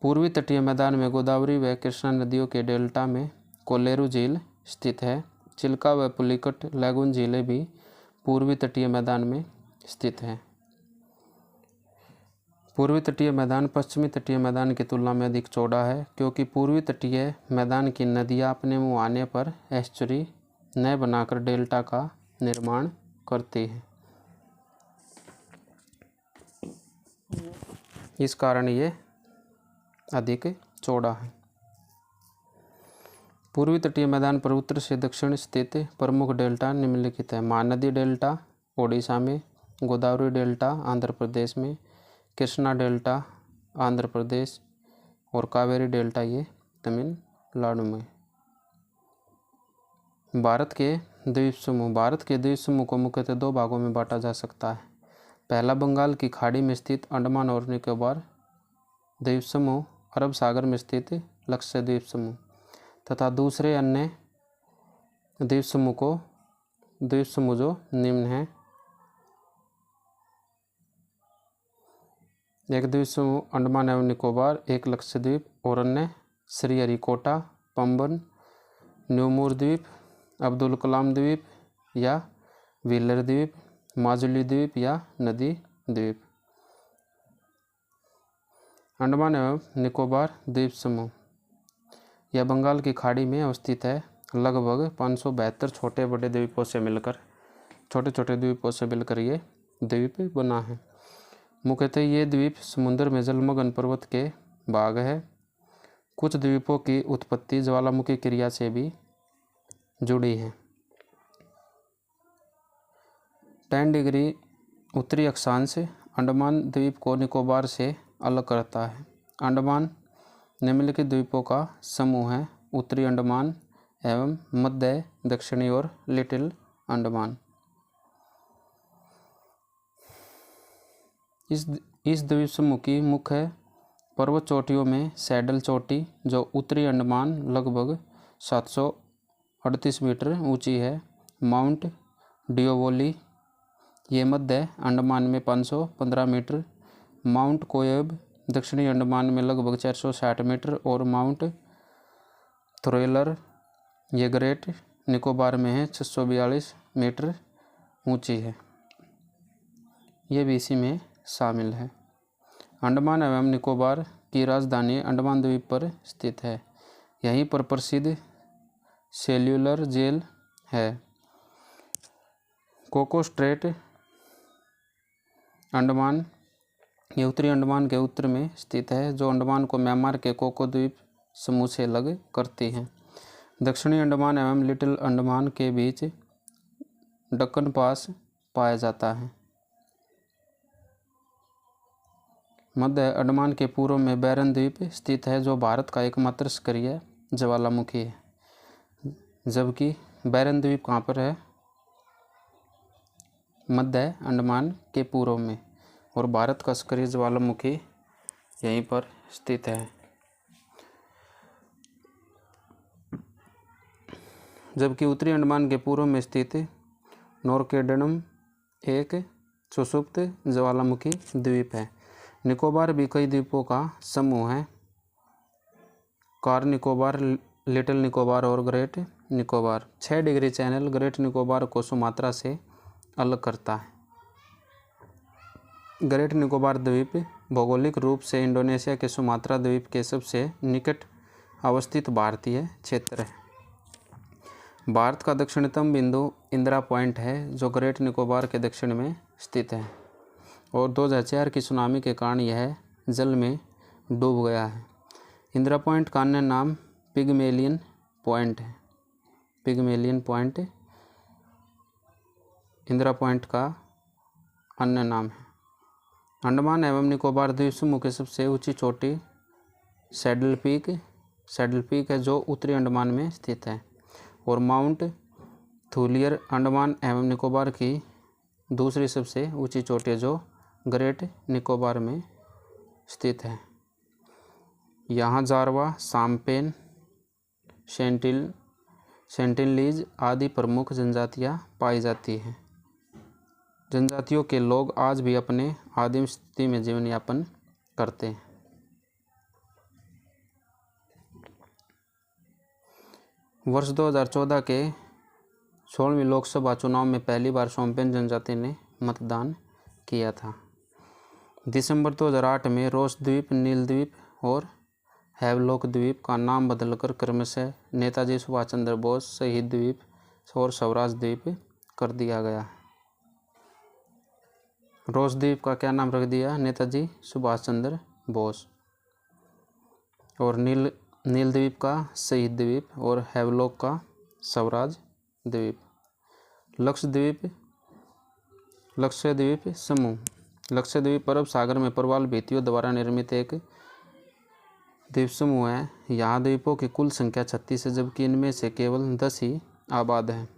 पूर्वी तटीय मैदान में गोदावरी व कृष्णा नदियों के डेल्टा में कोलेरू झील स्थित है। चिल्का व पुलिकट लैगून झीलें भी पूर्वी तटीय मैदान में स्थित हैं। पूर्वी तटीय मैदान पश्चिमी तटीय मैदान की तुलना में अधिक चौड़ा है, क्योंकि पूर्वी तटीय मैदान की नदियां अपने मुहाने पर एस्चुरी न बनाकर डेल्टा का निर्माण करती हैं। इस कारण ये अधिक चौड़ा है। पूर्वी तटीय मैदान पर उत्तर से दक्षिण स्थित प्रमुख डेल्टा निम्नलिखित है। महानदी डेल्टा ओडिशा में, गोदावरी डेल्टा आंध्र प्रदेश में, कृष्णा डेल्टा आंध्र प्रदेश और कावेरी डेल्टा ये तमिलनाडु में। भारत के द्वीप समूह को मुख्यतः 2 भागों में बांटा जा सकता है। पहला बंगाल की खाड़ी में स्थित अंडमान और निकोबार द्वीप समूह, अरब सागर में स्थित लक्षद्वीप समूह तथा दूसरे अन्य द्वीप समूह जो निम्न हैं। एक द्वीप समूह अंडमान एवं निकोबार, एक लक्षद्वीप और अन्य श्रीहरिकोटा, पंबन, न्यूमूर द्वीप, अब्दुल कलाम द्वीप या व्हीलर द्वीप, माजुली द्वीप या नदी द्वीप। अंडमान एवं निकोबार द्वीप समूह यह बंगाल की खाड़ी में अवस्थित है। लगभग 572 छोटे द्वीपों से मिलकर ये द्वीप बना है। मुख्यतः ये द्वीप समुद्र में जलमग्न पर्वत के भाग है। कुछ द्वीपों की उत्पत्ति ज्वालामुखी क्रिया से भी जुड़ी है। 10 डिग्री उत्तरी अक्षांश अंडमान द्वीप को निकोबार से अलग करता है। अंडमान निम्नलिखित द्वीपों का समूह है: उत्तरी अंडमान एवं मध्य, दक्षिणी और लिटिल अंडमान। इस द्वीप समूह की मुख्य पर्वत चोटियों में सैडल चोटी जो उत्तरी अंडमान लगभग 738 मीटर ऊंची है, माउंट डिओवोली ये मध्य अंडमान में 515 मीटर, माउंट कोयब दक्षिणी अंडमान में लगभग 460 मीटर और माउंट थ्रोलर ये ग्रेट निकोबार में है 642 मीटर ऊंची है। ये भी इसी में शामिल है। अंडमान एवं निकोबार की राजधानी अंडमान द्वीप पर स्थित है। यहीं पर प्रसिद्ध सेल्यूलर जेल है। कोको स्ट्रेट अंडमान ये उत्तरी अंडमान के उत्तर में स्थित है, जो अंडमान को म्यांमार के कोको द्वीप समूह से अलग करती है। दक्षिणी अंडमान एवं लिटिल अंडमान के बीच दक्कन पास पाया जाता है। मध्य अंडमान के पूर्व में बैरन द्वीप स्थित है, जो भारत का एकमात्र सक्रिय ज्वालामुखी है। जबकि बैरन द्वीप कहाँ पर है? मध्य अंडमान के पूर्व में, और भारत का सक्रिय ज्वालामुखी यहीं पर स्थित है। जबकि उत्तरी अंडमान के पूर्व में स्थित नोरकेडनम एक सुषुप्त ज्वालामुखी द्वीप है। निकोबार भी कई द्वीपों का समूह है। कार निकोबार, लिटिल निकोबार और great Nicobar. 6 degree channel great Nicobar को सुमात्रा से अलग करता है। ग्रेट निकोबार द्वीप भौगोलिक रूप से इंडोनेशिया के सुमात्रा द्वीप के सबसे निकट अवस्थित भारतीय क्षेत्र है। भारत का दक्षिणतम बिंदु इंदिरा पॉइंट है, जो ग्रेट निकोबार के दक्षिण में स्थित है, और 2004 की सुनामी के कारण यह जल में डूब गया है। इंदिरा पॉइंट का अन्य नाम पिगमेलियन पॉइंट है। पिगमेलियन पॉइंट इंदिरा पॉइंट का अन्य नाम है। अंडमान एवं निकोबार द्वीप समूह की सबसे ऊंची चोटी सैडल पीक है, जो उत्तरी अंडमान में स्थित है, और माउंट थूलियर अंडमान एवं निकोबार की दूसरी सबसे ऊंची चोटी है, जो ग्रेट निकोबार में स्थित है। यहाँ जारवा, साम्पेन, सेंटिनलीज आदि प्रमुख जनजातियाँ पाई जाती हैं। जनजातियों के लोग आज भी अपने आदिम स्थिति में जीवन यापन करते हैं। वर्ष 2014 के 16वीं लोकसभा चुनाव में पहली बार शोम्पेन जनजाति ने मतदान किया था। दिसंबर 2008 में रोस द्वीप, नील द्वीप और हैवलॉक द्वीप का नाम बदलकर क्रमशः नेताजी सुभाष चंद्र बोस शहीद द्वीप और स्वराज द्वीप कर दिया गया। रोस द्वीप का क्या नाम रख दिया? नेताजी सुभाष चंद्र बोस। और नील द्वीप का शहीद द्वीप, और हैवलॉक का स्वराज द्वीप। लक्षद्वीप समूह। लक्षद्वीप अरब सागर में प्रवाल भित्तियों द्वारा निर्मित एक द्वीप समूह है। यहाँ द्वीपों की कुल संख्या 36 है, जबकि इनमें से केवल 10 ही आबाद हैं।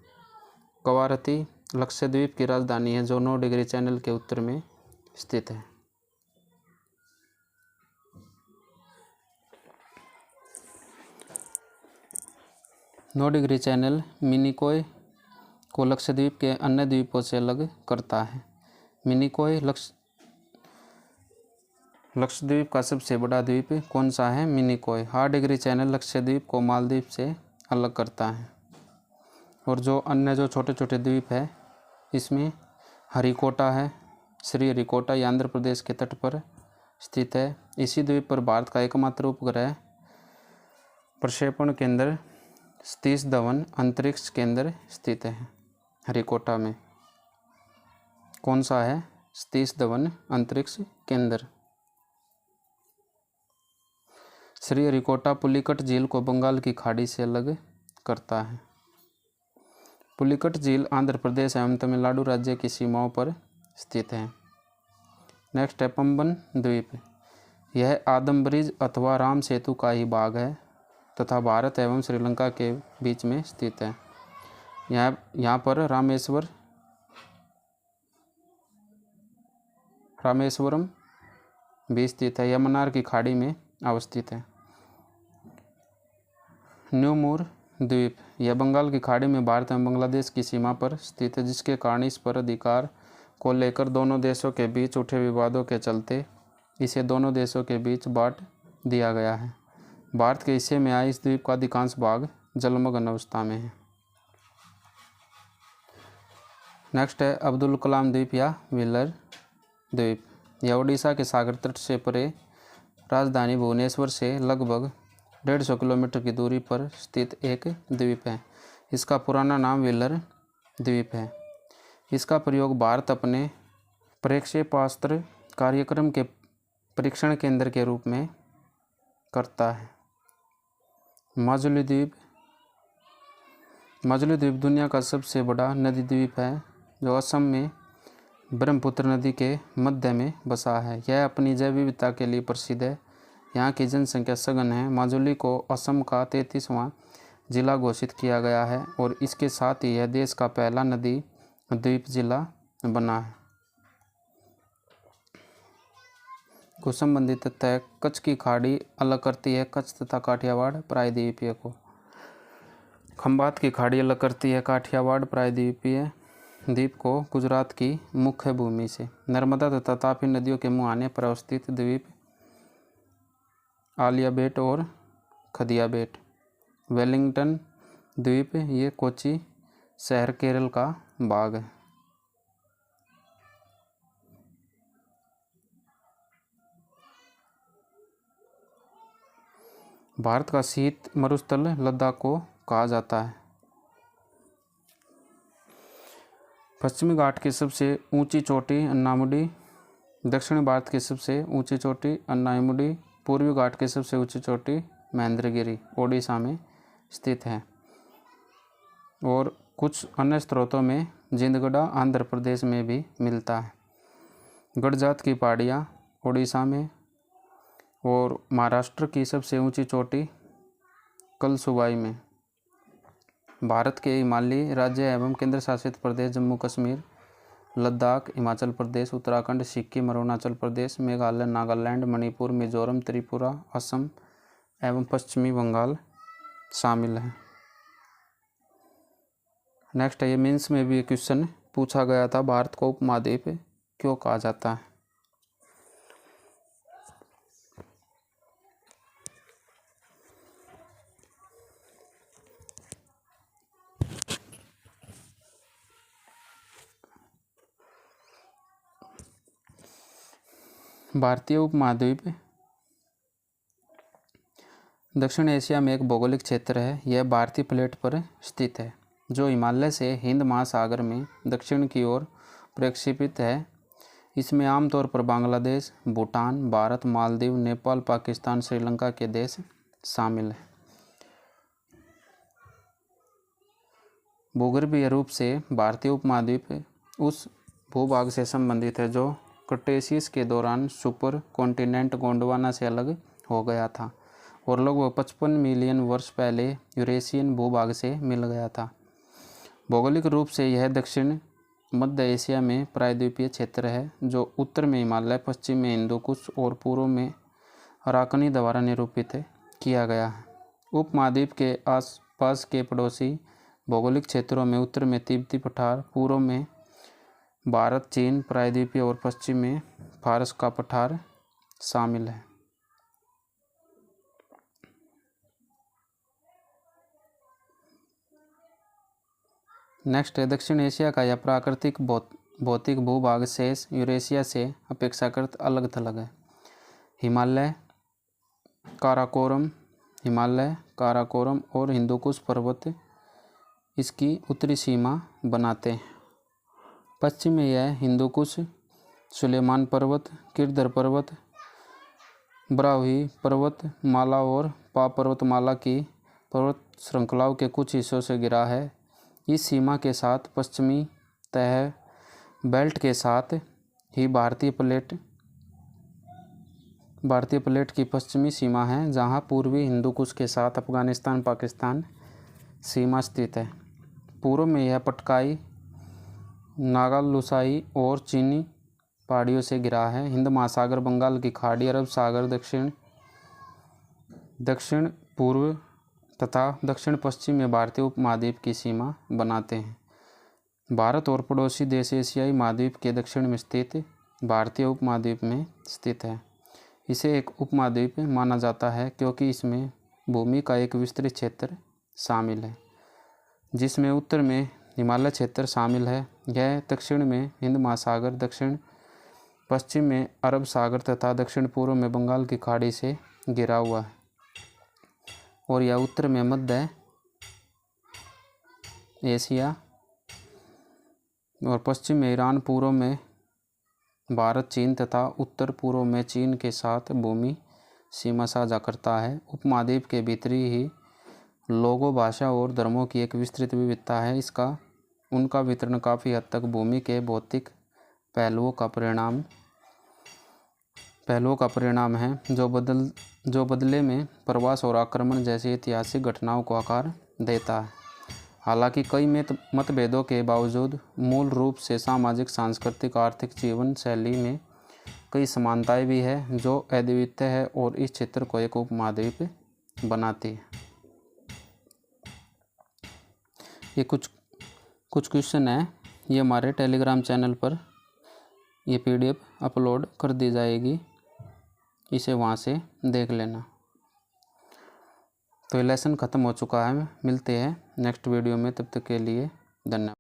कवारती लक्षद्वीप की राजधानी है, जो 9 डिग्री चैनल के उत्तर में स्थित है। नौ डिग्री चैनल मिनिकॉय को लक्षद्वीप के अन्य द्वीपों से अलग करता है। मिनिकॉय लक्षद्वीप का सबसे बड़ा द्वीप कौन सा है? मिनिकॉय। 8 डिग्री चैनल लक्षद्वीप को मालदीव से अलग करता है। और जो अन्य जो छोटे छोटे द्वीप है, इसमें हरिकोटा है। श्री हरिकोटा ये आंध्र प्रदेश के तट पर स्थित है। इसी द्वीप पर भारत का एकमात्र उपग्रह प्रक्षेपण केंद्र सतीश धवन अंतरिक्ष केंद्र स्थित है। हरिकोटा में कौन सा है? सतीश धवन अंतरिक्ष केंद्र। श्री हरिकोटा पुलिकट झील को बंगाल की खाड़ी से अलग करता है। पुलिकट झील आंध्र प्रदेश एवं तमिलनाडु राज्य की सीमाओं पर स्थित है। नेक्स्ट है पंबन द्वीप। यह आदम ब्रिज अथवा राम सेतु का ही भाग है तथा भारत एवं श्रीलंका के बीच में स्थित है। यहाँ पर रामेश्वरम भी स्थित है। यमुनार की खाड़ी में अवस्थित है। न्यूमूर द्वीप यह बंगाल की खाड़ी में भारत एवं बांग्लादेश की सीमा पर स्थित है, जिसके कारण इस पर अधिकार को लेकर दोनों देशों के बीच उठे विवादों के चलते इसे दोनों देशों के बीच बांट दिया गया है। भारत के हिस्से में आए इस द्वीप का अधिकांश भाग जलमग्न अवस्था में है। नेक्स्ट है अब्दुल कलाम द्वीप या व्हीलर द्वीप। यह उड़ीसा के सागर तट से परे राजधानी भुवनेश्वर से लगभग 150 किलोमीटर की दूरी पर स्थित एक द्वीप है। इसका पुराना नाम व्हीलर द्वीप है। इसका प्रयोग भारत अपने प्रक्षेपास्त्र कार्यक्रम के परीक्षण केंद्र के रूप में करता है। माजुली द्वीप दुनिया का सबसे बड़ा नदी द्वीप है जो असम में ब्रह्मपुत्र नदी के मध्य में बसा है। यह अपनी जैव विविधता के लिए प्रसिद्ध है। यहाँ की जनसंख्या सघन है। माजुली को असम का 33वां जिला घोषित किया गया है और इसके साथ ही यह देश का पहला नदी द्वीप जिला बना है। कुछ संबंधित तथ्य: कच्छ की खाड़ी अलग करती है कच्छ तथा काठियावाड़ प्रायद्वीपीय को। खंबात की खाड़ी अलग करती है काठियावाड़ प्रायद्वीपीय द्वीप को गुजरात की मुख्य भूमि से। नर्मदा तथा तापी नदियों के मुहाने पर अवस्थित द्वीप आलिया बेट और खदिया बेट। वेलिंगटन द्वीप ये कोची शहर केरल का भाग है। भारत का शीत मरुस्थल लद्दाख को कहा जाता है। पश्चिमी घाट की सबसे ऊंची चोटी अन्नामुडी, दक्षिणी भारत की सबसे ऊंची चोटी अन्नामुडी, पूर्वी घाट की सबसे ऊंची चोटी महेंद्रगिरी ओडिशा में स्थित है और कुछ अन्य स्रोतों में जिंदगड़ा आंध्र प्रदेश में भी मिलता है। गढ़जात की पहाड़ियाँ ओडिशा में और महाराष्ट्र की सबसे ऊंची चोटी कलसुबाई में। भारत के हिमालयी राज्य एवं केंद्र शासित प्रदेश जम्मू कश्मीर, लद्दाख, हिमाचल प्रदेश, उत्तराखंड, सिक्किम, अरुणाचल प्रदेश, मेघालय, नागालैंड, मणिपुर, मिजोरम, त्रिपुरा, असम एवं पश्चिमी बंगाल शामिल हैं। नेक्स्ट है, ये मेंस में भी क्वेश्चन पूछा गया था, भारत को उपमहाद्वीप क्यों कहा जाता है। भारतीय उपमहाद्वीप दक्षिण एशिया में एक भौगोलिक क्षेत्र है। यह भारतीय प्लेट पर स्थित है जो हिमालय से हिंद महासागर में दक्षिण की ओर प्रक्षेपित है। इसमें आमतौर पर बांग्लादेश, भूटान, भारत, मालदीव, नेपाल, पाकिस्तान, श्रीलंका के देश शामिल हैं। भूगर्भीय रूप से भारतीय उपमहाद्वीप उस भूभाग से संबंधित है जो क्रेटेशियस के दौरान सुपर कॉन्टिनेंट गोंडवाना से अलग हो गया था और लगभग 55 मिलियन वर्ष पहले यूरेशियन भूभाग से मिल गया था। भौगोलिक रूप से यह दक्षिण मध्य एशिया में प्रायद्वीपीय क्षेत्र है जो उत्तर में हिमालय, पश्चिम में हिंदुकुश और पूर्व में अराकनी द्वारा निरूपित किया गया है। उपमहाद्वीप के आसपास के पड़ोसी भौगोलिक क्षेत्रों में उत्तर में तिब्बती पठार, पूर्व में भारत, चीन प्रायद्वीपीय और पश्चिम में फारस का पठार शामिल है। नेक्स्ट है, दक्षिण एशिया का यह प्राकृतिक भौतिक भूभाग शेष यूरेशिया से अपेक्षाकृत अलग थलग है। हिमालय, काराकोरम और हिंदुकुश पर्वत इसकी उत्तरी सीमा बनाते हैं। पश्चिम में यह हिंदुकुश, सुलेमान पर्वत, किरदर पर्वत, ब्राह्वी पर्वत माला और पा पर्वतमाला की पर्वत श्रृंखलाओं के कुछ हिस्सों से घिरा है। इस सीमा के साथ पश्चिमी तह बेल्ट के साथ ही भारतीय प्लेट की पश्चिमी सीमा है जहां पूर्वी हिंदुकुश के साथ अफगानिस्तान पाकिस्तान सीमा स्थित है। पूर्व में यह पटकाई, नागालुसाई और चीनी पहाड़ियों से घिरा है। हिंद महासागर, बंगाल की खाड़ी, अरब सागर दक्षिण पूर्व तथा दक्षिण पश्चिम में भारतीय उपमहाद्वीप की सीमा बनाते हैं। भारत और पड़ोसी देश एशियाई महाद्वीप के दक्षिण में स्थित भारतीय उपमहाद्वीप में स्थित है। इसे एक उपमहाद्वीप माना जाता है क्योंकि इसमें भूमि का एक विस्तृत क्षेत्र शामिल है जिसमें उत्तर में हिमालय क्षेत्र शामिल है। यह दक्षिण में हिंद महासागर, दक्षिण पश्चिम में अरब सागर तथा दक्षिण पूर्व में बंगाल की खाड़ी से घिरा हुआ है और यह उत्तर में मध्य एशिया और पश्चिम में ईरान, पूर्व में भारत चीन तथा उत्तर पूर्व में चीन के साथ भूमि सीमा साझा करता है। उपमहाद्वीप के भीतरी ही लोगों, भाषा और धर्मों की एक विस्तृत विविधता है। उनका वितरण काफ़ी हद तक भूमि के भौतिक पहलुओं का परिणाम है, जो बदले में प्रवास और आक्रमण जैसी ऐतिहासिक घटनाओं को आकार देता है। हालांकि कई मतभेदों के बावजूद मूल रूप से सामाजिक, सांस्कृतिक, आर्थिक जीवन शैली में कई समानताएं भी हैं, जो अद्वितीय है और इस क्षेत्र को एक उपमहाद्वीप बनाती है। ये कुछ क्वेश्चन है, ये हमारे टेलीग्राम चैनल पर ये PDF अपलोड कर दी जाएगी, इसे वहाँ से देख लेना। तो ये लेसन ख़त्म हो चुका है। मिलते हैं नेक्स्ट वीडियो में, तब तक के लिए धन्यवाद।